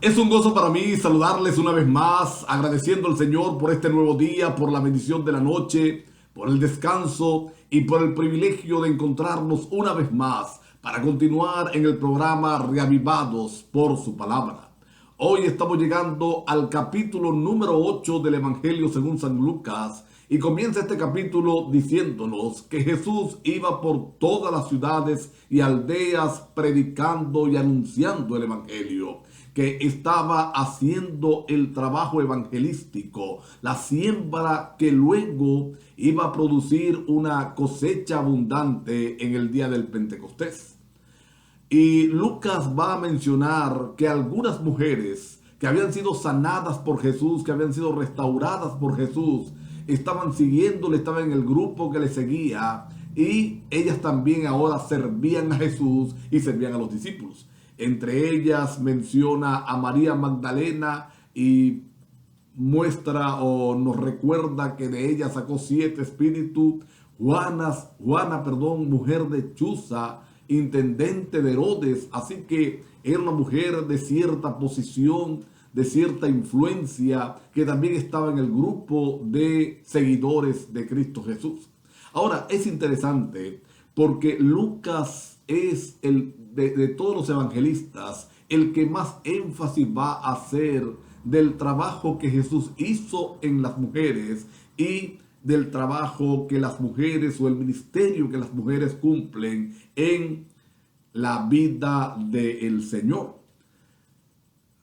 Es un gozo para mí saludarles una vez más, agradeciendo al Señor por este nuevo día, por la bendición de la noche, por el descanso y por el privilegio de encontrarnos una vez más para continuar en el programa Reavivados por su palabra. Hoy estamos llegando al capítulo número 8 del Evangelio según San Lucas y comienza este capítulo diciéndonos que Jesús iba por todas las ciudades y aldeas predicando y anunciando el Evangelio, que estaba haciendo el trabajo evangelístico, la siembra que luego iba a producir una cosecha abundante en el día del Pentecostés. Y Lucas va a mencionar que algunas mujeres que habían sido sanadas por Jesús, que habían sido restauradas por Jesús, estaban siguiéndole, estaban en el grupo que le seguía, y ellas también ahora servían a Jesús y servían a los discípulos. Entre ellas menciona a María Magdalena y muestra o nos recuerda que de ella sacó 7 espíritus. Mujer de Chuza, intendente de Herodes, así que era una mujer de cierta posición, de cierta influencia, que también estaba en el grupo de seguidores de Cristo Jesús. Ahora, es interesante porque Lucas es de todos los evangelistas el que más énfasis va a hacer del trabajo que Jesús hizo en las mujeres y del trabajo que las mujeres o el ministerio que las mujeres cumplen en la vida del Señor.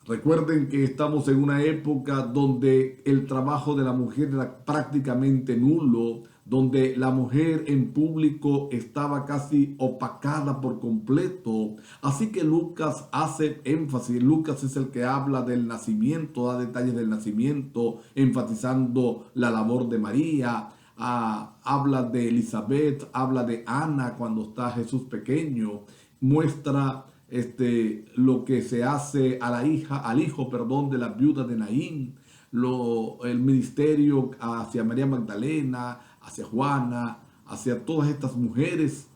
Recuerden que estamos en una época donde el trabajo de la mujer era prácticamente nulo, donde la mujer en público estaba casi opacada por completo. Así que Lucas hace énfasis. Lucas es el que habla del nacimiento, da detalles del nacimiento, enfatizando la labor de María. Habla de Elizabeth, habla de Ana cuando está Jesús pequeño, muestra lo que se hace a al hijo, de la viuda de Naín, el ministerio hacia María Magdalena, hacia Juana, hacia todas estas mujeres.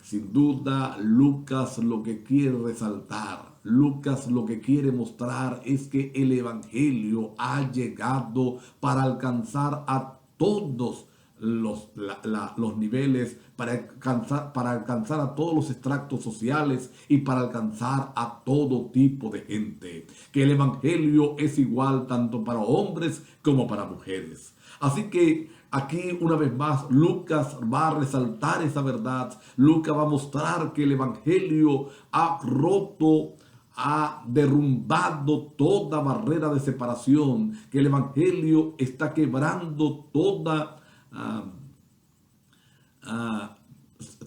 Sin duda, Lucas lo que quiere resaltar, Lucas lo que quiere mostrar es que el Evangelio ha llegado para alcanzar a todos los niveles, para alcanzar a todos los extractos sociales y para alcanzar a todo tipo de gente. Que el Evangelio es igual tanto para hombres como para mujeres. Así que aquí una vez más Lucas va a resaltar esa verdad. Lucas va a mostrar que el Evangelio ha roto, ha derrumbado toda barrera de separación, que el Evangelio está quebrando ah, ah,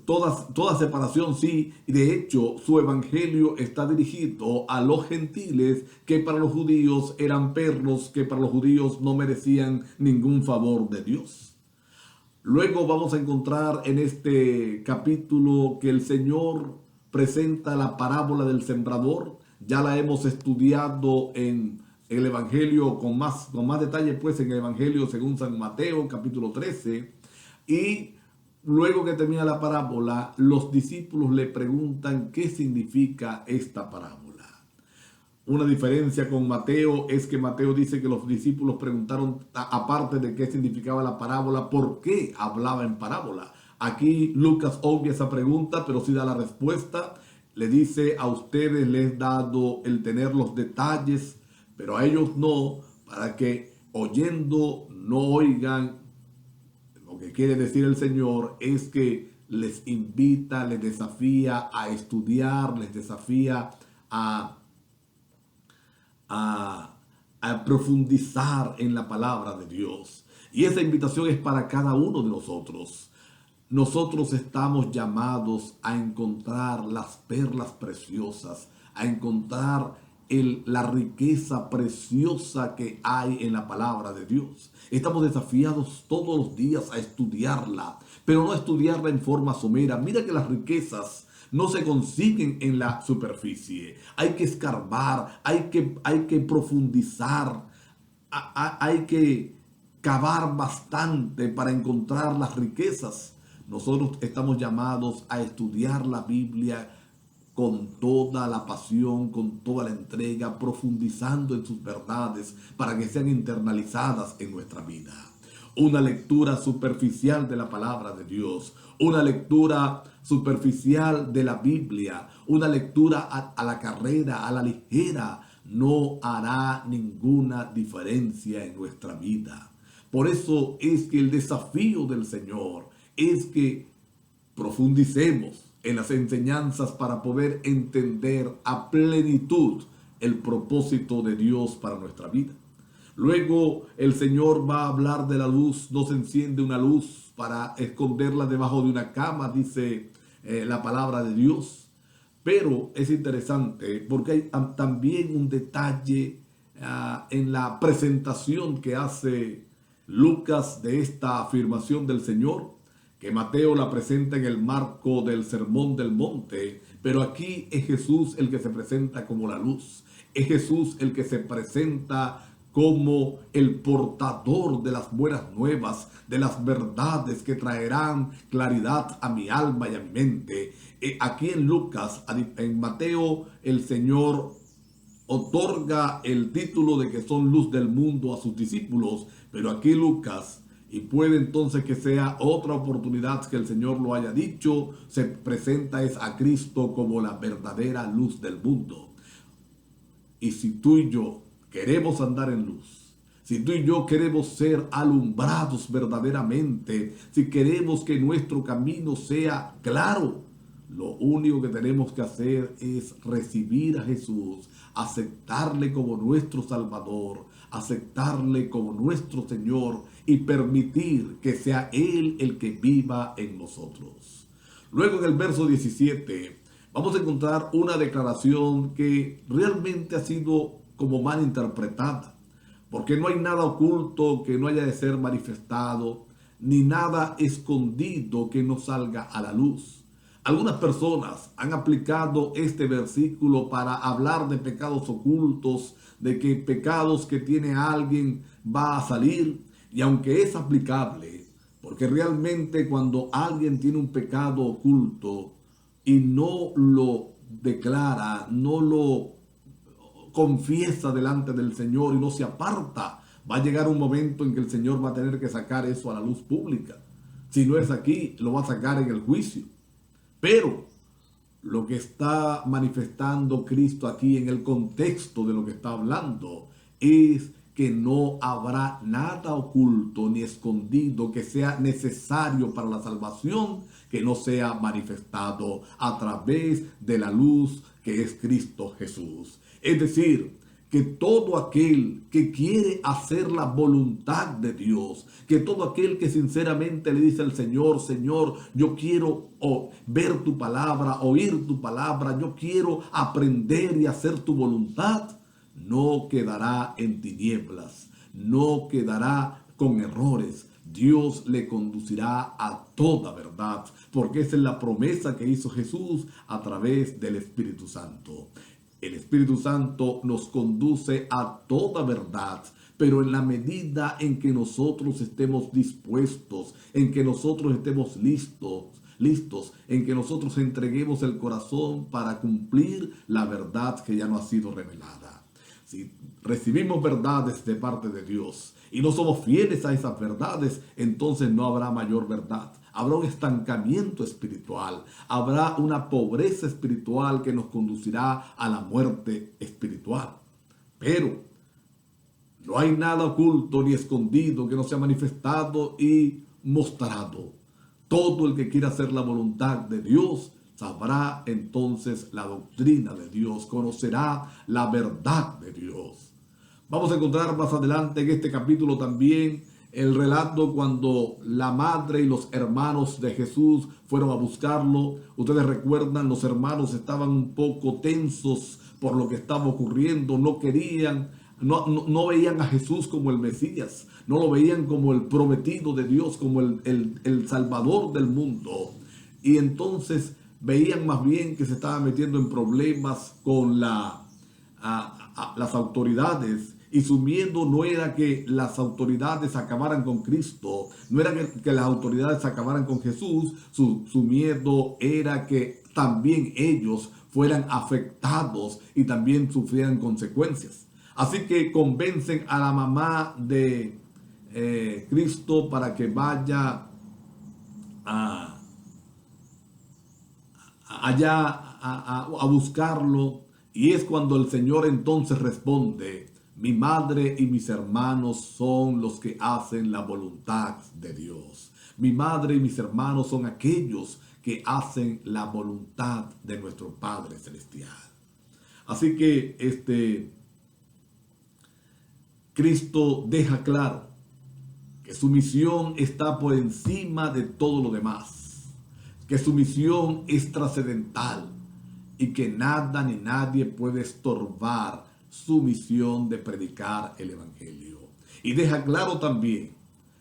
toda separación, sí, y de hecho su evangelio está dirigido a los gentiles, que para los judíos eran perros, que para los judíos no merecían ningún favor de Dios. Luego vamos a encontrar en este capítulo que el Señor presenta la parábola del sembrador. Ya la hemos estudiado en el Evangelio con más detalle, pues en el Evangelio según San Mateo, capítulo 13. Y luego que termina la parábola, los discípulos le preguntan qué significa esta parábola. Una diferencia con Mateo es que Mateo dice que los discípulos preguntaron, aparte de qué significaba la parábola, por qué hablaba en parábola. Aquí Lucas obvia esa pregunta, pero sí da la respuesta. Le dice: a ustedes les he dado el tener los detalles, pero a ellos no, para que oyendo no oigan. Lo que quiere decir el Señor es que les invita, les desafía a estudiar, les desafía a a profundizar en la palabra de Dios. Y esa invitación es para cada uno de nosotros. Nosotros estamos llamados a encontrar las perlas preciosas, a encontrar la riqueza preciosa que hay en la palabra de Dios. Estamos desafiados todos los días a estudiarla, pero no a estudiarla en forma somera. Mira que las riquezas no se consiguen en la superficie. Hay que escarbar, hay que profundizar, hay que cavar bastante para encontrar las riquezas. Nosotros estamos llamados a estudiar la Biblia con toda la pasión, con toda la entrega, profundizando en sus verdades para que sean internalizadas en nuestra vida. Una lectura superficial de la palabra de Dios, una lectura superficial de la Biblia, una lectura a la carrera, a la ligera, no hará ninguna diferencia en nuestra vida. Por eso es que el desafío del Señor es que profundicemos en las enseñanzas para poder entender a plenitud el propósito de Dios para nuestra vida. Luego el Señor va a hablar de la luz. No se enciende una luz para esconderla debajo de una cama, dice la palabra de Dios. Pero es interesante porque hay también un detalle en la presentación que hace Lucas de esta afirmación del Señor, que Mateo la presenta en el marco del Sermón del Monte, pero aquí es Jesús el que se presenta como la luz. Es Jesús el que se presenta como el portador de las buenas nuevas, de las verdades que traerán claridad a mi alma y a mi mente. Aquí en Lucas, en Mateo, el Señor otorga el título de que son luz del mundo a sus discípulos, pero aquí Lucas, y puede entonces que sea otra oportunidad que el Señor lo haya dicho, se presenta es a Cristo como la verdadera luz del mundo. Y si tú y yo queremos andar en luz, si tú y yo queremos ser alumbrados verdaderamente, si queremos que nuestro camino sea claro, lo único que tenemos que hacer es recibir a Jesús, aceptarle como nuestro Salvador, aceptarle como nuestro Señor y permitir que sea Él el que viva en nosotros. Luego en el verso 17 vamos a encontrar una declaración que realmente ha sido como mal interpretada, porque no hay nada oculto que no haya de ser manifestado, ni nada escondido que no salga a la luz. Algunas personas han aplicado este versículo para hablar de pecados ocultos, de que pecados que tiene alguien va a salir, y aunque es aplicable, porque realmente cuando alguien tiene un pecado oculto y no lo declara, no lo confiesa delante del Señor y no se aparta, va a llegar un momento en que el Señor va a tener que sacar eso a la luz pública. Si no es aquí, lo va a sacar en el juicio. Pero lo que está manifestando Cristo aquí en el contexto de lo que está hablando es que no habrá nada oculto ni escondido que sea necesario para la salvación que no sea manifestado a través de la luz que es Cristo Jesús. Es decir, que todo aquel que quiere hacer la voluntad de Dios, que todo aquel que sinceramente le dice al Señor, Señor, yo quiero ver tu palabra, oír tu palabra, yo quiero aprender y hacer tu voluntad, no quedará en tinieblas, no quedará con errores. Dios le conducirá a toda verdad, porque esa es la promesa que hizo Jesús a través del Espíritu Santo. El Espíritu Santo nos conduce a toda verdad, pero en la medida en que nosotros estemos dispuestos, en que nosotros estemos listos, en que nosotros entreguemos el corazón para cumplir la verdad que ya no ha sido revelada. Si recibimos verdades de parte de Dios y no somos fieles a esas verdades, entonces no habrá mayor verdad. Habrá un estancamiento espiritual, habrá una pobreza espiritual que nos conducirá a la muerte espiritual. Pero no hay nada oculto ni escondido que no sea manifestado y mostrado. Todo el que quiera hacer la voluntad de Dios sabrá entonces la doctrina de Dios, conocerá la verdad de Dios. Vamos a encontrar más adelante en este capítulo también el relato cuando la madre y los hermanos de Jesús fueron a buscarlo. Ustedes recuerdan, los hermanos estaban un poco tensos por lo que estaba ocurriendo, no querían, no veían a Jesús como el Mesías, no lo veían como el prometido de Dios, como el Salvador del mundo. Y entonces veían más bien que se estaba metiendo en problemas con las autoridades. Y su miedo no era que las autoridades acabaran con Cristo, no era que las autoridades acabaran con Jesús, su miedo era que también ellos fueran afectados y también sufrieran consecuencias. Así que convencen a la mamá de Cristo para que vaya a, allá a buscarlo. Y es cuando el Señor entonces responde: mi madre y mis hermanos son los que hacen la voluntad de Dios. Mi madre y mis hermanos son aquellos que hacen la voluntad de nuestro Padre Celestial. Así que Cristo deja claro que su misión está por encima de todo lo demás, que su misión es trascendental y que nada ni nadie puede estorbar su misión de predicar el Evangelio. Y deja claro también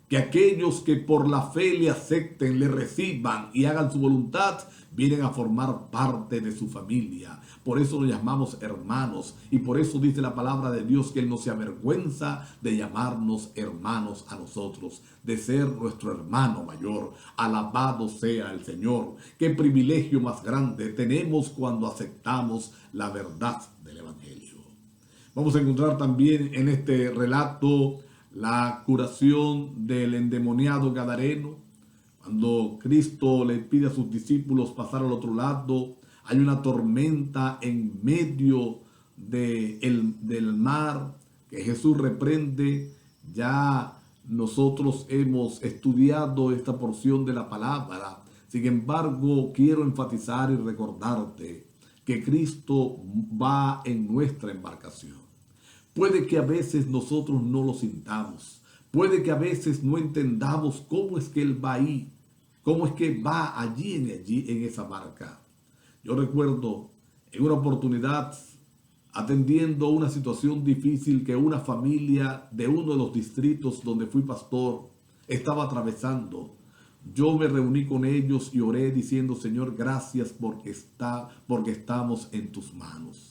que aquellos que por la fe le acepten, le reciban y hagan su voluntad, vienen a formar parte de su familia. Por eso lo llamamos hermanos, y por eso dice la palabra de Dios que Él no se avergüenza de llamarnos hermanos a nosotros, de ser nuestro hermano mayor. Alabado sea el Señor. Qué privilegio más grande tenemos cuando aceptamos la verdad del Evangelio. Vamos a encontrar también en este relato la curación del endemoniado gadareno. Cuando Cristo le pide a sus discípulos pasar al otro lado, hay una tormenta en medio del mar que Jesús reprende. Ya nosotros hemos estudiado esta porción de la palabra. Sin embargo, quiero enfatizar y recordarte que Cristo va en nuestra embarcación. Puede que a veces nosotros no lo sintamos. Puede que a veces no entendamos cómo es que Él va ahí, cómo es que va allí en esa barca. Yo recuerdo en una oportunidad atendiendo una situación difícil que una familia de uno de los distritos donde fui pastor estaba atravesando. Yo me reuní con ellos y oré diciendo: Señor, gracias porque estamos en tus manos.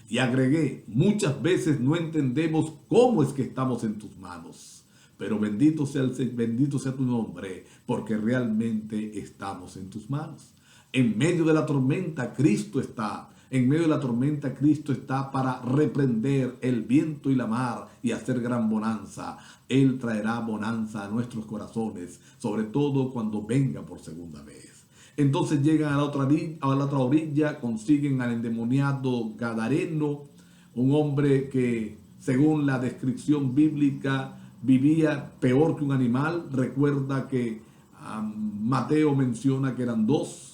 Y agregué: muchas veces no entendemos cómo es que estamos en tus manos, pero bendito sea tu nombre, porque realmente estamos en tus manos. En medio de la tormenta, Cristo está. En medio de la tormenta, Cristo está para reprender el viento y la mar y hacer gran bonanza. Él traerá bonanza a nuestros corazones, sobre todo cuando venga por segunda vez. Entonces llegan a la otra orilla, consiguen al endemoniado gadareno, un hombre que, según la descripción bíblica, vivía peor que un animal. Recuerda que Mateo menciona que eran dos.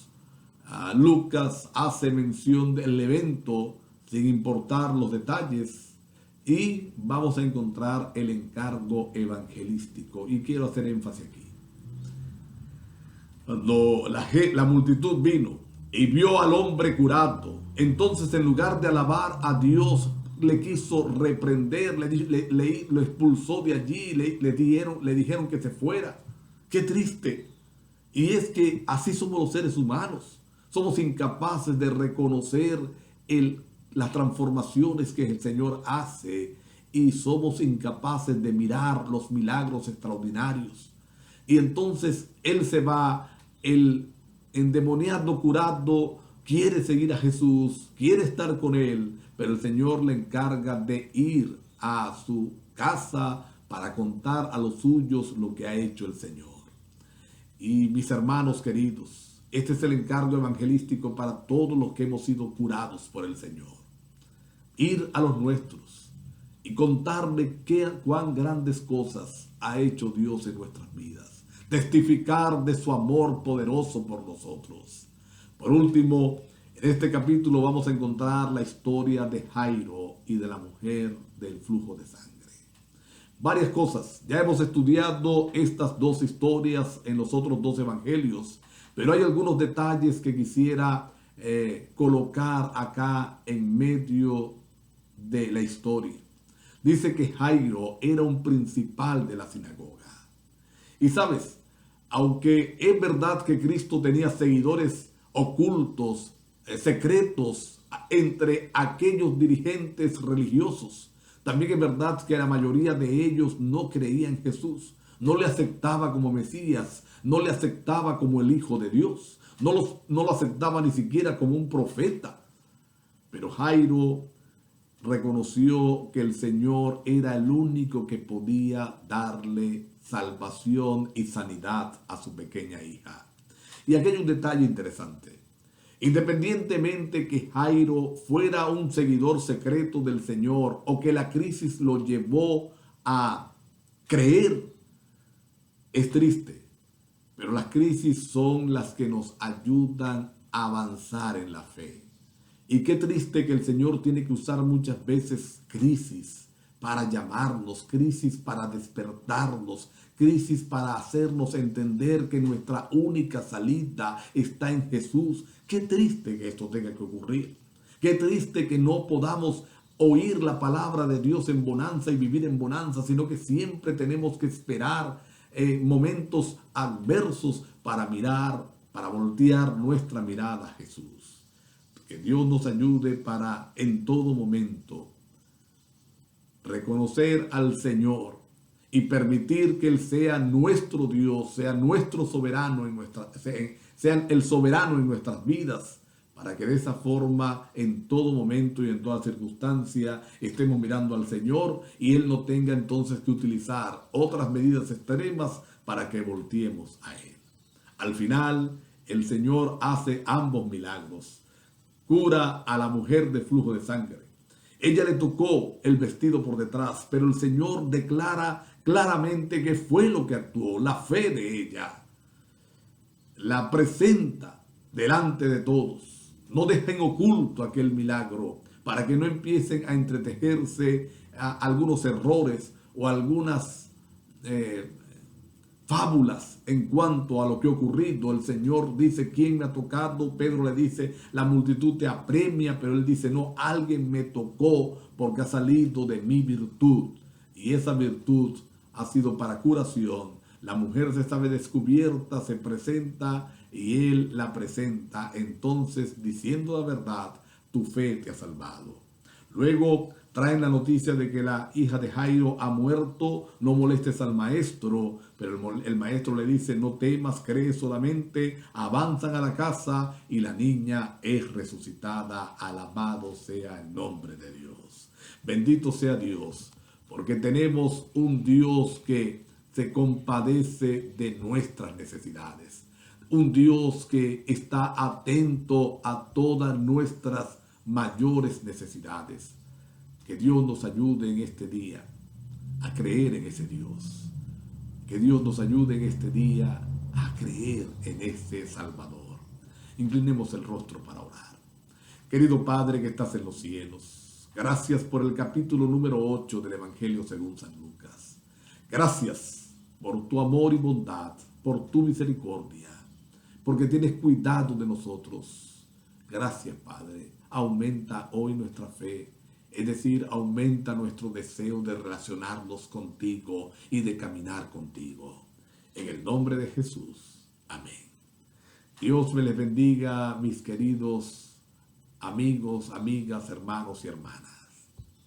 Lucas hace mención del evento sin importar los detalles. Y vamos a encontrar el encargo evangelístico. Y quiero hacer énfasis aquí. Cuando la multitud vino y vio al hombre curado, entonces en lugar de alabar a Dios, le quiso reprender, lo expulsó de allí, le dijeron que se fuera. Qué triste. Y es que así somos los seres humanos. Somos incapaces de reconocer las transformaciones que el Señor hace, y somos incapaces de mirar los milagros extraordinarios. Y entonces Él se va. El endemoniado curado quiere seguir a Jesús, quiere estar con Él, pero el Señor le encarga de ir a su casa para contar a los suyos lo que ha hecho el Señor. Y mis hermanos queridos, este es el encargo evangelístico para todos los que hemos sido curados por el Señor. Ir a los nuestros y contarle cuán grandes cosas ha hecho Dios en nuestras vidas. Testificar de su amor poderoso por nosotros. Por último, en este capítulo vamos a encontrar la historia de Jairo y de la mujer del flujo de sangre. Varias cosas. Ya hemos estudiado estas dos historias en los otros dos evangelios, pero hay algunos detalles que quisiera colocar acá en medio de la historia. Dice que Jairo era un principal de la sinagoga. Y sabes, aunque es verdad que Cristo tenía seguidores ocultos, secretos entre aquellos dirigentes religiosos, también es verdad que la mayoría de ellos no creían en Jesús, no le aceptaba como Mesías, no le aceptaba como el Hijo de Dios, no lo aceptaba ni siquiera como un profeta. Pero Jairo reconoció que el Señor era el único que podía darle salvación y sanidad a su pequeña hija. Y aquí hay un detalle interesante. Independientemente que Jairo fuera un seguidor secreto del Señor o que la crisis lo llevó a creer, es triste, pero las crisis son las que nos ayudan a avanzar en la fe. Y qué triste que el Señor tiene que usar muchas veces crisis para llamarnos, crisis para despertarnos, crisis para hacernos entender que nuestra única salida está en Jesús. Qué triste que esto tenga que ocurrir. Qué triste que no podamos oír la palabra de Dios en bonanza y vivir en bonanza, sino que siempre tenemos que esperar momentos adversos para mirar, para voltear nuestra mirada a Jesús. Que Dios nos ayude para en todo momento reconocer al Señor y permitir que Él sea nuestro Dios, sea nuestro soberano sea el soberano en nuestras vidas, para que de esa forma en todo momento y en toda circunstancia estemos mirando al Señor y Él no tenga entonces que utilizar otras medidas extremas para que volteemos a Él. Al final, el Señor hace ambos milagros. Cura a la mujer de flujo de sangre. Ella le tocó el vestido por detrás, pero el Señor declara claramente que fue lo que actuó, la fe de ella. La presenta delante de todos. No dejen oculto aquel milagro para que no empiecen a entretejerse algunos errores o algunas fábulas en cuanto a lo que ha ocurrido. El Señor dice, ¿quién me ha tocado? Pedro le dice, la multitud te apremia, pero él dice, no, alguien me tocó porque ha salido de mi virtud. Y esa virtud ha sido para curación. La mujer se sabe descubierta, se presenta y él la presenta. Entonces, diciendo la verdad, tu fe te ha salvado. Luego traen la noticia de que la hija de Jairo ha muerto, no molestes al maestro, pero el maestro le dice, no temas, cree solamente, avanzan a la casa y la niña es resucitada, alabado sea el nombre de Dios. Bendito sea Dios, porque tenemos un Dios que se compadece de nuestras necesidades, un Dios que está atento a todas nuestras mayores necesidades. Que Dios nos ayude en este día a creer en ese Dios. Que Dios nos ayude en este día a creer en ese Salvador. Inclinemos el rostro para orar. Querido Padre que estás en los cielos, gracias por el capítulo número 8 del Evangelio según San Lucas. Gracias por tu amor y bondad, por tu misericordia, porque tienes cuidado de nosotros. Gracias, Padre. Aumenta hoy nuestra fe. Es decir, aumenta nuestro deseo de relacionarnos contigo y de caminar contigo. En el nombre de Jesús. Amén. Dios me les bendiga, mis queridos amigos, amigas, hermanos y hermanas.